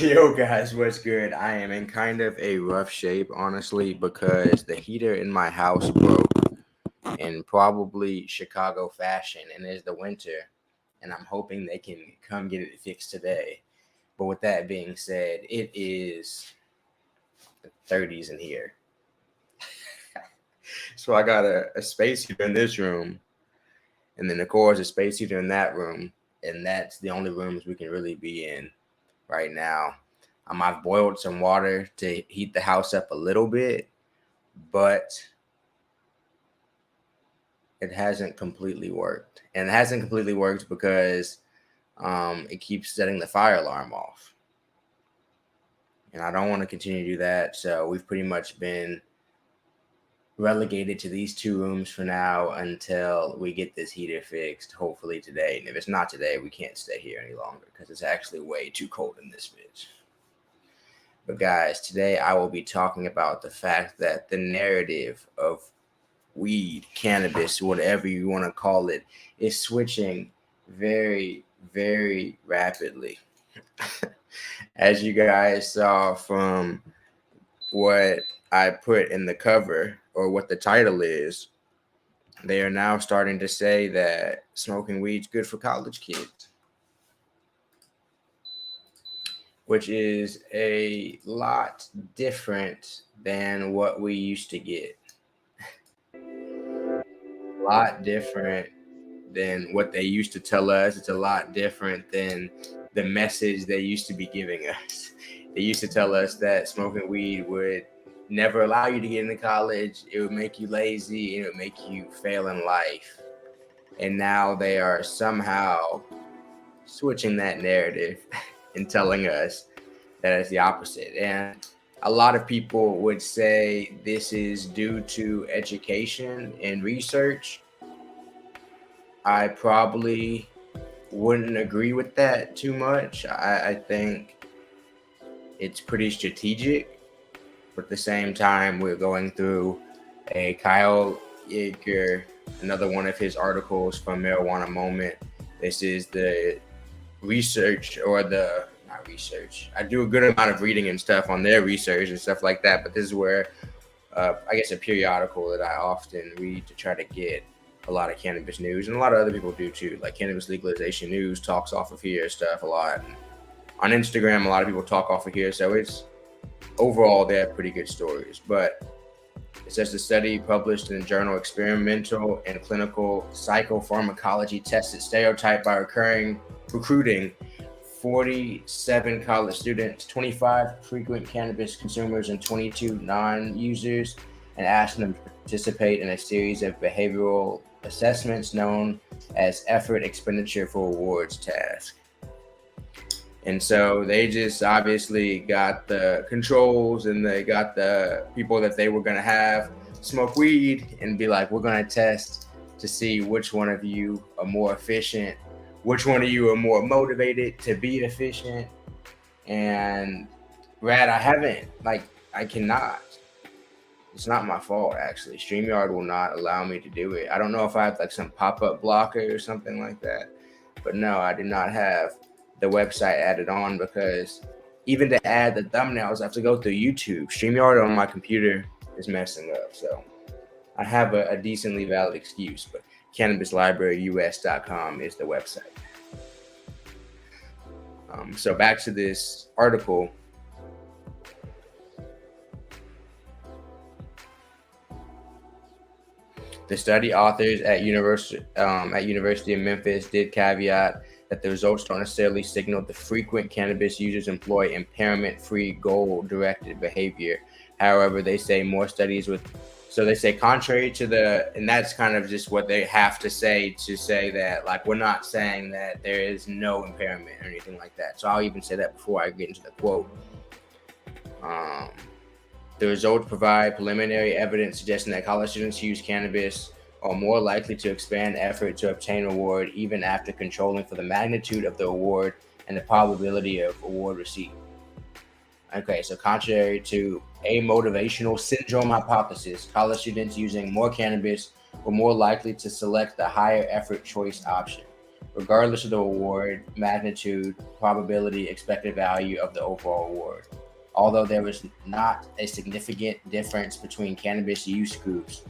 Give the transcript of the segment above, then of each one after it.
Yo, guys, what's good? I am in kind of a rough shape, honestly, because the heater in my house broke in probably Chicago fashion, and it's the winter, and I'm hoping they can come get it fixed today. But with that being said, it is the 30s in here. So I got a space heater in this room, and then, of course, a space heater in that room, and that's the only rooms we can really be in right now. I've boiled some water to heat the house up a little bit, but it hasn't completely worked. And it hasn't completely worked because it keeps setting the fire alarm off. And I don't want to continue to do that. So we've pretty much been relegated to these two rooms for now until we get this heater fixed, hopefully today. And if it's not today, we can't stay here any longer because it's actually way too cold in this bitch. But guys, today I will be talking about the fact that the narrative of weed, cannabis, whatever you want to call it, is switching very, very rapidly. As you guys saw from what I put in the cover or what the title is, they are now starting to say that smoking weed's good for college kids, which is a lot different than what we used to get. A lot different than what they used to tell us. It's a lot different than the message they used to be giving us. They used to tell us that smoking weed would never allow you to get into college. It would make you lazy and it would make you fail in life. And now they are somehow switching that narrative and telling us that it's the opposite. And a lot of people would say this is due to education and research. I probably wouldn't agree with that too much. I think it's pretty strategic. But at the same time, we're going through a Kyle Yeager, another one of his articles from Marijuana Moment. This is the research or the not research. I do a good amount of reading and stuff on their research and stuff like that. But this is where I guess a periodical that I often read to try to get a lot of cannabis news, and a lot of other people do too. Like Cannabis Legalization News talks off of here stuff a lot. And on Instagram, a lot of people talk off of here. So it's overall they have pretty good stories. But it says the study published in the journal Experimental and Clinical Psychopharmacology tested stereotype by recruiting 47 college students, 25 frequent cannabis consumers, and 22 non-users, and asking them to participate in a series of behavioral assessments known as effort expenditure for rewards task. And so they just obviously got the controls and they got the people that they were going to have smoke weed and be like, we're going to test to see which one of you are more efficient, which one of you are more motivated to be efficient. And Brad, I cannot. It's not my fault, actually. StreamYard will not allow me to do it. I don't know if I have like some pop-up blocker or something like that. But no, I did not have the website added on because even to add the thumbnails, I have to go through YouTube. StreamYard on my computer is messing up. So I have a decently valid excuse, but CannabisLibraryUS.com is the website. So back to this article. The study authors at University of Memphis did caveat that the results don't necessarily signal the frequent cannabis users employ impairment-free, goal-directed behavior. However, they say more studies they say contrary to and that's kind of just what they have to say that, like, we're not saying that there is no impairment or anything like that. So I'll even say that before I get into the quote. The results provide preliminary evidence suggesting that college students who use cannabis are more likely to expand effort to obtain reward even after controlling for the magnitude of the award and the probability of award receipt. Okay, so contrary to a motivational syndrome hypothesis, college students using more cannabis were more likely to select the higher effort choice option. regardless of the award, magnitude, probability, expected value of the overall award. Although there was not a significant difference between cannabis use groups,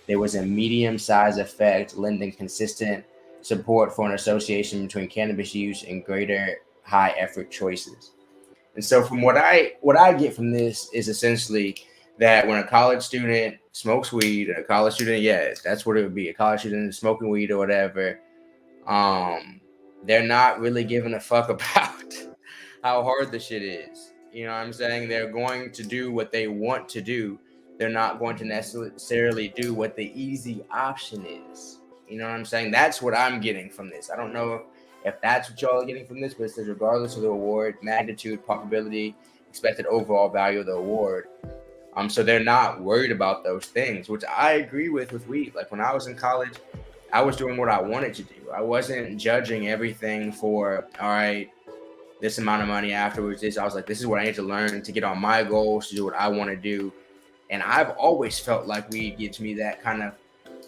there was a medium-sized effect lending consistent support for an association between cannabis use and greater high-effort choices. And so, from what I get from this is essentially that when a college student smokes weed, a college student, yes, that's what it would be. A college student smoking weed or whatever, um, they're not really giving a fuck about how hard the shit is. You know what I'm saying? They're going to do what they want to do. They're not going to necessarily do what the easy option is. You know what I'm saying? That's what I'm getting from this. I don't know if that's what y'all are getting from this, but it says regardless of the award, magnitude, probability, expected overall value of the award. So they're not worried about those things, which I agree with weed. Like when I was in college, I was doing what I wanted to do. I wasn't judging everything for, all right, this amount of money afterwards. I was like, this is what I need to learn to get on my goals, to do what I want to do. And I've always felt like weed gives me that kind of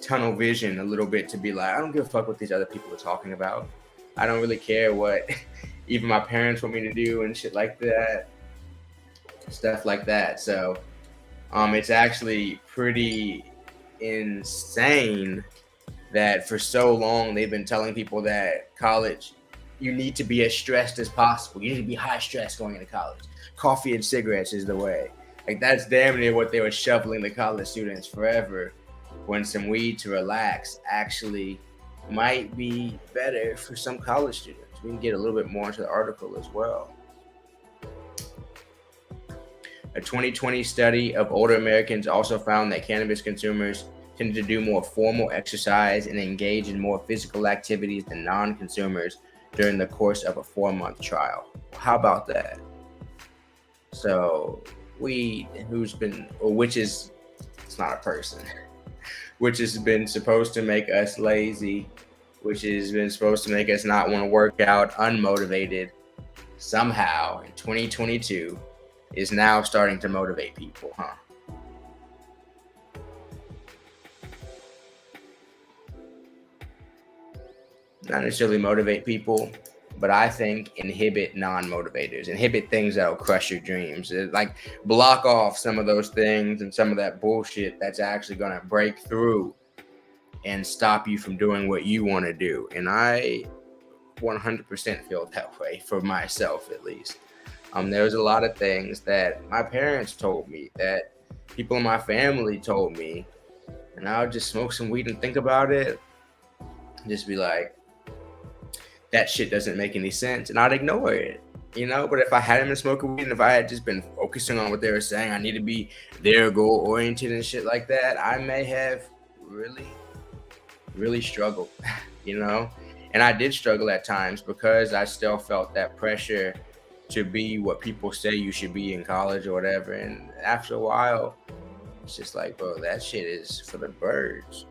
tunnel vision a little bit to be like, I don't give a fuck what these other people are talking about. I don't really care what even my parents want me to do and shit like that, stuff like that. So it's actually pretty insane that for so long they've been telling people that college, you need to be as stressed as possible. You need to be high stress going into college. Coffee and cigarettes is the way. Like that's damn near what they were shoveling the college students forever, when some weed to relax actually might be better for some college students. We can get a little bit more into the article as well. A 2020 study of older Americans also found that cannabis consumers tended to do more formal exercise and engage in more physical activities than non-consumers during the course of a 4-month trial. How about that? So weed, it's not a person, which has been supposed to make us lazy, which has been supposed to make us not want to work out, unmotivated, somehow in 2022 is now starting to motivate people, huh? Not necessarily motivate people, but I think inhibit non-motivators, inhibit things that'll crush your dreams. Like block off some of those things and some of that bullshit that's actually going to break through and stop you from doing what you want to do. And I 100% feel that way for myself, at least. There's a lot of things that my parents told me, that people in my family told me, and I would just smoke some weed and think about it, just be like, that shit doesn't make any sense, and I'd ignore it, you know. But if I hadn't been smoking weed and if I had just been focusing on what they were saying, I need to be there, goal oriented and shit like that, I may have really struggled, you know. And I did struggle at times because I still felt that pressure to be what people say you should be in college or whatever. And after a while, it's just like, bro, that shit is for the birds.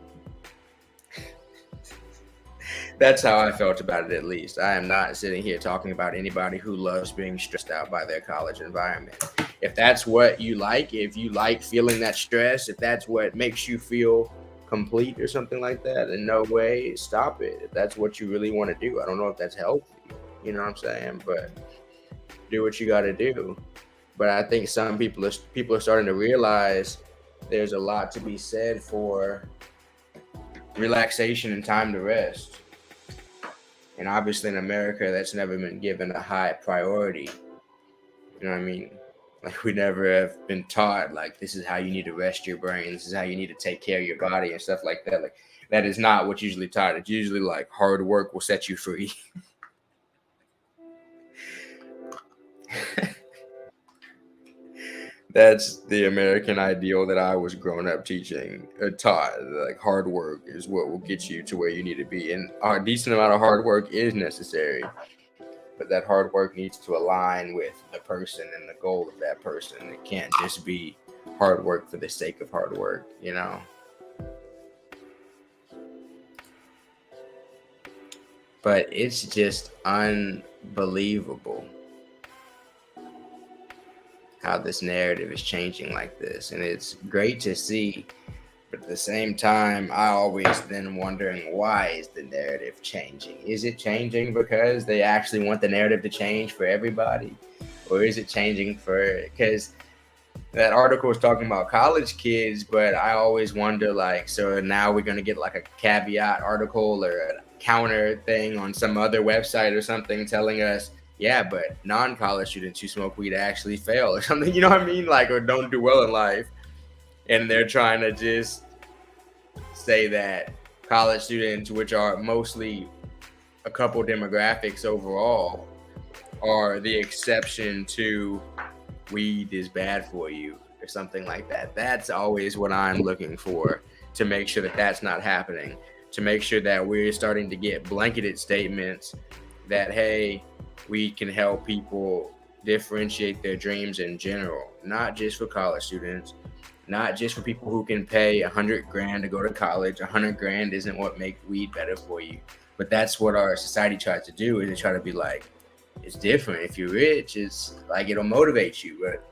That's how I felt about it, at least. I am not sitting here talking about anybody who loves being stressed out by their college environment. If that's what you like, if you like feeling that stress, if that's what makes you feel complete or something like that, in no way stop it. If that's what you really want to do, I don't know if that's healthy, you know what I'm saying? But do what you got to do. But I think some people are starting to realize there's a lot to be said for relaxation and time to rest. And obviously in America, that's never been given a high priority. You know what I mean? Like we never have been taught, like, this is how you need to rest your brain. This is how you need to take care of your body and stuff like that. Like that is not what's usually taught. It's usually like hard work will set you free. That's the American ideal that I was growing up taught. Like hard work is what will get you to where you need to be, and a decent amount of hard work is necessary. But that hard work needs to align with the person and the goal of that person. It can't just be hard work for the sake of hard work, you know. But it's just unbelievable how this narrative is changing like this. And it's great to see But at the same time, I always then wondering, why is the narrative changing? Is it changing because they actually want the narrative to change for everybody? Or is it changing for, because that article was talking about college kids, but I always wonder, like, so now we're going to get like a caveat article or a counter thing on some other website or something telling us, yeah, but non-college students who smoke weed actually fail or something, you know what I mean? Like, or don't do well in life. And they're trying to just say that college students, which are mostly a couple demographics overall, are the exception to weed is bad for you or something like that. That's always what I'm looking for, to make sure that that's not happening, to make sure that we're starting to get blanketed statements that, hey, we can help people differentiate their dreams in general, not just for college students, not just for people who can pay 100 grand to go to college. 100 grand isn't what makes weed better for you. But that's what our society tries to do, is they try to be like, it's different. If you're rich, it's like it'll motivate you. But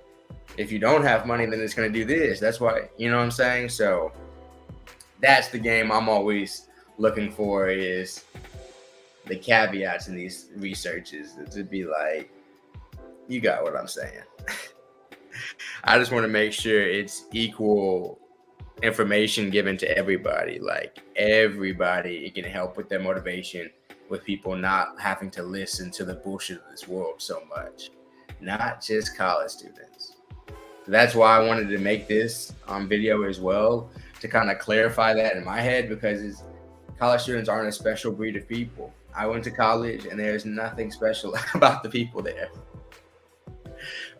if you don't have money, then it's going to do this. That's why, you know what I'm saying? So that's the game I'm always looking for, is the caveats in these researches, to be like, you got what I'm saying. I just want to make sure it's equal information given to everybody. Like, everybody, it can help with their motivation, with people not having to listen to the bullshit of this world so much, not just college students. That's why I wanted to make this video as well, to kind of clarify that in my head, because college students aren't a special breed of people. I went to college and there's nothing special about the people there,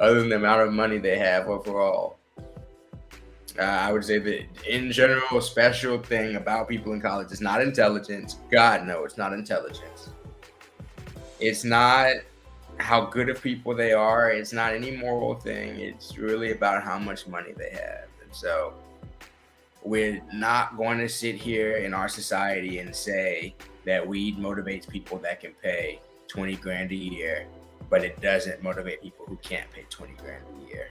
other than the amount of money they have overall. I would say that in general, a special thing about people in college is not intelligence. God, no, it's not intelligence. It's not how good of people they are. It's not any moral thing. It's really about how much money they have. And so we're not going to sit here in our society and say that weed motivates people that can pay 20 grand a year, but it doesn't motivate people who can't pay 20 grand a year.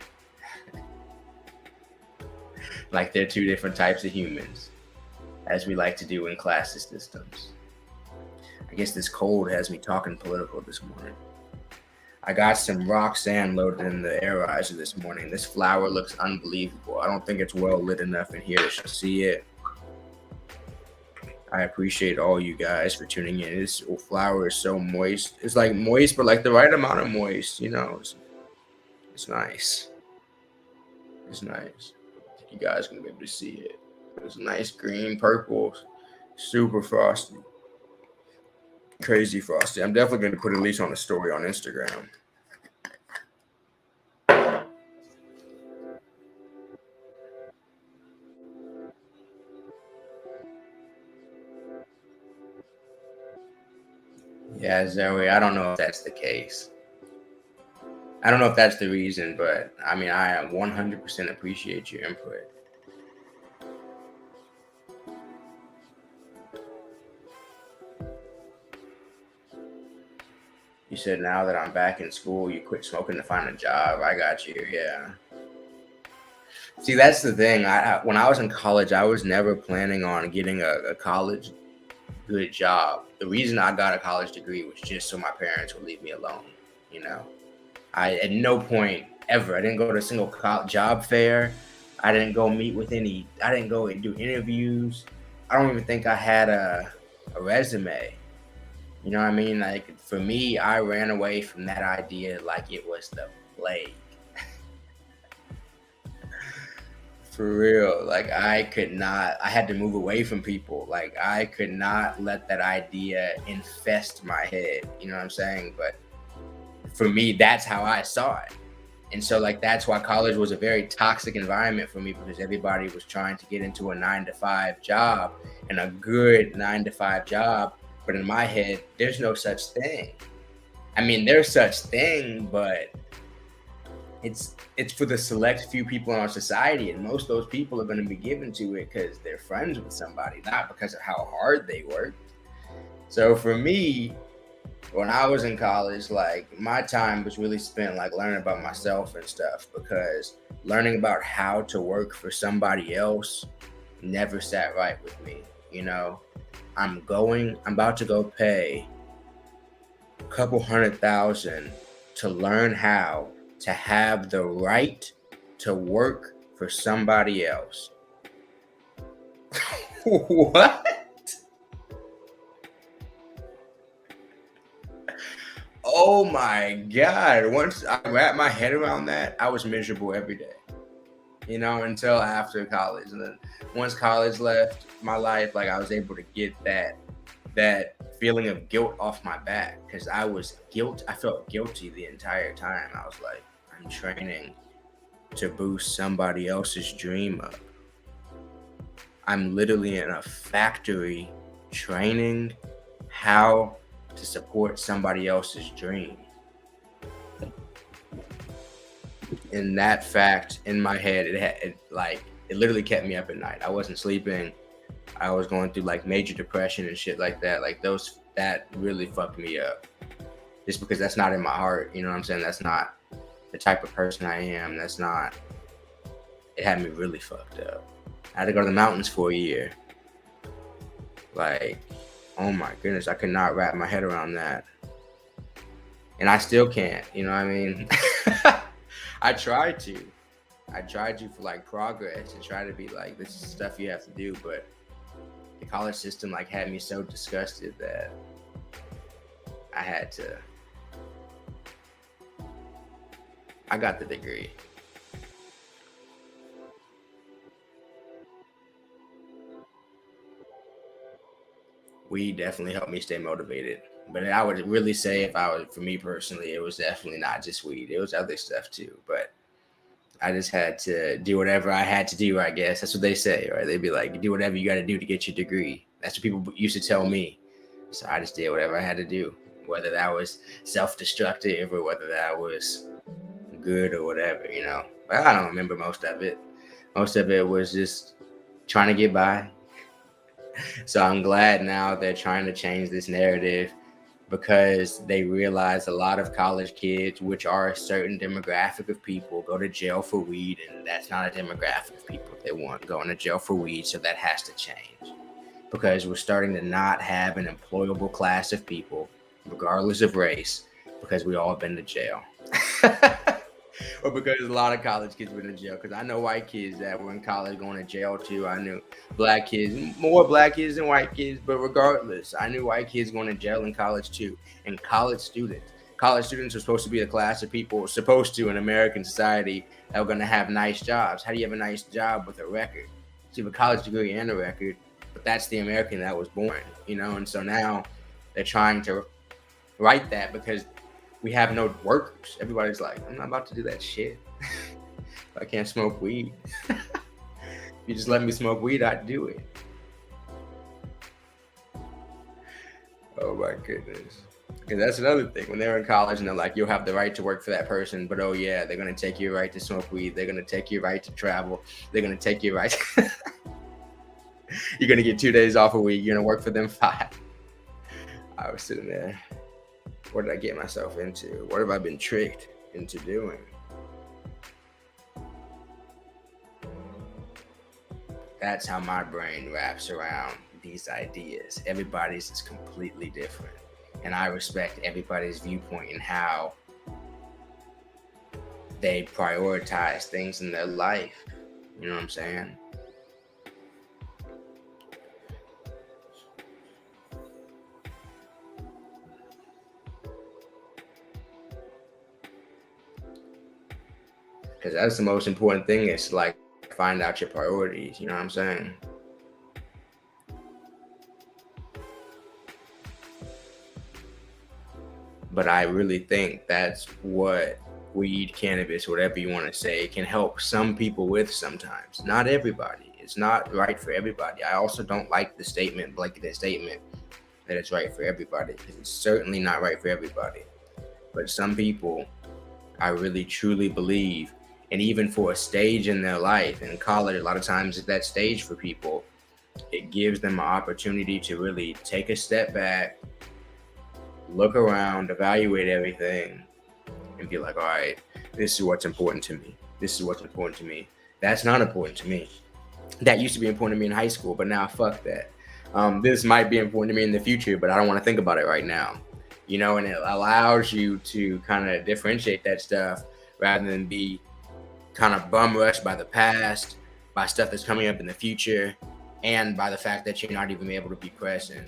Like, they're two different types of humans, as we like to do in class systems. I guess this cold has me talking political this morning. I got some Roxanne loaded in the air riser this morning. This flower looks unbelievable. I don't think it's well lit enough in here to see it. I appreciate all you guys for tuning in. This flower is so moist. It's like moist, but like the right amount of moist, you know. It's nice. It's nice. You guys gonna be able to see it. It's nice green, purple, super frosty, crazy frosty. I'm definitely gonna put at least on a story on Instagram. Yeah, Zoe, I don't know if that's the case. I don't know if that's the reason, but I mean, I 100% appreciate your input. You said now that I'm back in school, you quit smoking to find a job. I got you. Yeah. See, that's the thing. When I was in college, I was never planning on getting a college good job. The reason I got a college degree was just so my parents would leave me alone. You know, I at no point ever. I didn't go to a single job fair. I didn't go meet with any. I didn't go and do interviews. I don't even think I had a resume. You know what I mean? Like, for me, I ran away from that idea like it was the plague. For real. Like, I had to move away from people. Like, I could not let that idea infest my head. You know what I'm saying? But for me, that's how I saw it. And so, like, that's why college was a very toxic environment for me, because everybody was trying to get into a 9-to-5 job, and a good 9-to-5 job. But in my head, there's no such thing. I mean, there's such thing, but it's for the select few people in our society, and most of those people are going to be given to it because they're friends with somebody, not because of how hard they work. So for me, when I was in college, like, my time was really spent like learning about myself and stuff, because learning about how to work for somebody else never sat right with me. You know, I'm about to go pay a couple $100,000 to learn how to have the right to work for somebody else. What? Oh my God. Once I wrapped my head around that, I was miserable every day, you know, until after college. And then once college left my life, like I was able to get that feeling of guilt off my back, because I felt guilty the entire time. I was like, I'm training to boost somebody else's dream up. I'm literally in a factory training how to support somebody else's dream. And that fact in my head, it literally kept me up at night. I wasn't sleeping. I was going through like major depression and shit like that. Like that really fucked me up. Just because that's not in my heart, you know what I'm saying? That's not the type of person I am. It had me really fucked up. I had to go to the mountains for a year. Like, oh my goodness, I could not wrap my head around that. And I still can't, you know what I mean? I tried to for like progress and try to be like, this is stuff you have to do, but the college system like had me so disgusted that I got the degree. Weed definitely helped me stay motivated. But I would really say, for me personally, it was definitely not just weed. It was other stuff too. But I just had to do whatever I had to do, I guess. That's what they say, right? They'd be like, do whatever you got to do to get your degree. That's what people used to tell me. So I just did whatever I had to do, whether that was self-destructive or whether that was good or whatever, you know. But I don't remember most of it. Most of it was just trying to get by. So I'm glad now they're trying to change this narrative, because they realize a lot of college kids, which are a certain demographic of people, go to jail for weed, and that's not a demographic of people they want going to jail for weed. So that has to change, because we're starting to not have an employable class of people, regardless of race, because we all have been to jail. Or because a lot of college kids went to jail. Because I know white kids that were in college going to jail too. I knew black kids, more black kids than white kids. But regardless, I knew white kids going to jail in college too. And college students are supposed to be a class of people, supposed to in American society, that are going to have nice jobs. How do you have a nice job with a record? So you have a college degree and a record, but that's the American that was born, you know? And so now they're trying to write that, because we have no workers. Everybody's like, I'm not about to do that shit. I can't smoke weed. If you just let me smoke weed, I'd do it. Oh my goodness. Because that's another thing. When they're in college and they're like, you'll have the right to work for that person, but oh yeah, they're going to take your right to smoke weed. They're going to take your right to travel. They're going to take your right. You're going to get 2 days off a week. You're going to work for them 5. I was sitting there. What did I get myself into? What have I been tricked into doing? That's how my brain wraps around these ideas. Everybody's is completely different. And I respect everybody's viewpoint and how they prioritize things in their life. You know what I'm saying? Because that's the most important thing, is to like find out your priorities. You know what I'm saying? But I really think that's what weed, cannabis, whatever you want to say, can help some people with sometimes. Not everybody. It's not right for everybody. I also don't like the blanket statement that it's right for everybody, because it's certainly not right for everybody. But some people, I really truly believe, and even for a stage in their life, in college, a lot of times at that stage for people, it gives them an opportunity to really take a step back, look around, evaluate everything, and be like, all right, this is what's important to me. This is what's important to me. That's not important to me. that used to be important to me in high school, but now fuck that. This might be important to me in the future, but I don't want to think about it right now. And it allows you to kind of differentiate that stuff rather than be kind of bum rushed by the past, by stuff that's coming up in the future, and by the fact that you're not even able to be present.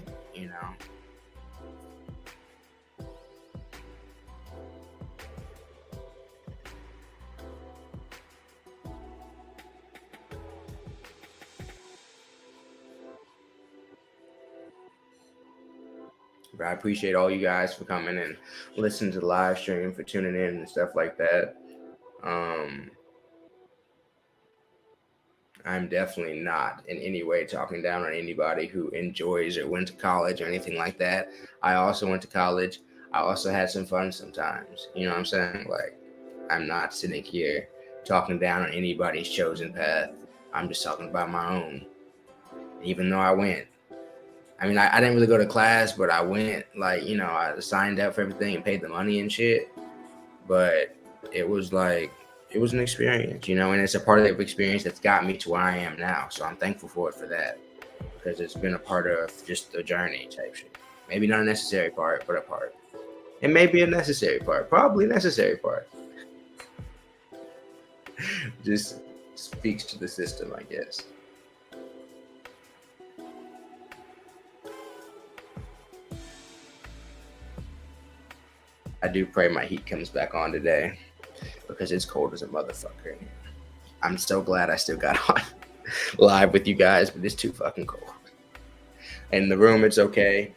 But I appreciate all you guys for coming and listening to the live stream, for tuning in and stuff like that. I'm definitely not in any way talking down on anybody who enjoys or went to college or anything like that. I also went to college. I also had some fun sometimes. You know what I'm saying? Like, I'm not sitting here talking down on anybody's chosen path. I'm just talking about my own. Even though I went. I mean, I didn't really go to class, but I went. Like, I signed up for everything and paid the money and shit. But it was an experience, and it's a part of the experience that's got me to where I am now. So I'm thankful for it for that, because it's been a part of just the journey type shit. Maybe not a necessary part, but a part. It may be a necessary part, probably a necessary part. Just speaks to the system, I guess. I do pray my heat comes back on today, because it's cold as a motherfucker. I'm so glad I still got on live with you guys, but it's too fucking cold. In the room, it's okay.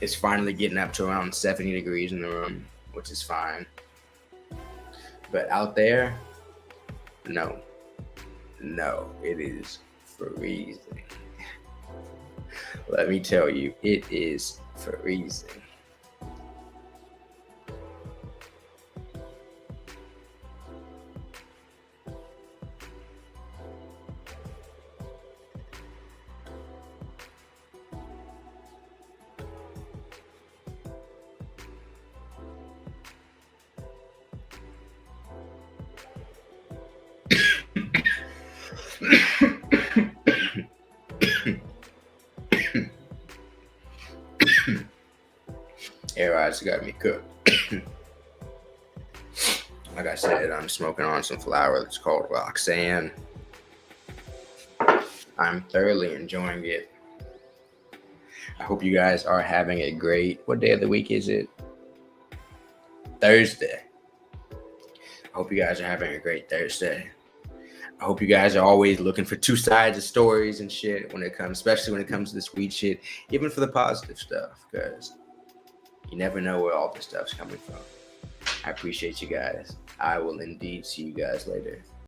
It's finally getting up to around 70 degrees in the room, which is fine. But out there, no, it is freezing. Let me tell you, it is freezing. Air eyes got me cooked. Like I said, I'm smoking on some flower that's called Roxanne. I'm thoroughly enjoying it. I hope you guys are having a great, what day of the week is it? Thursday. I hope you guys are having a great Thursday. I hope you guys are always looking for two sides of stories and shit especially when it comes to this weed shit, even for the positive stuff, because you never know where all this stuff's coming from. I appreciate you guys. I will indeed see you guys later.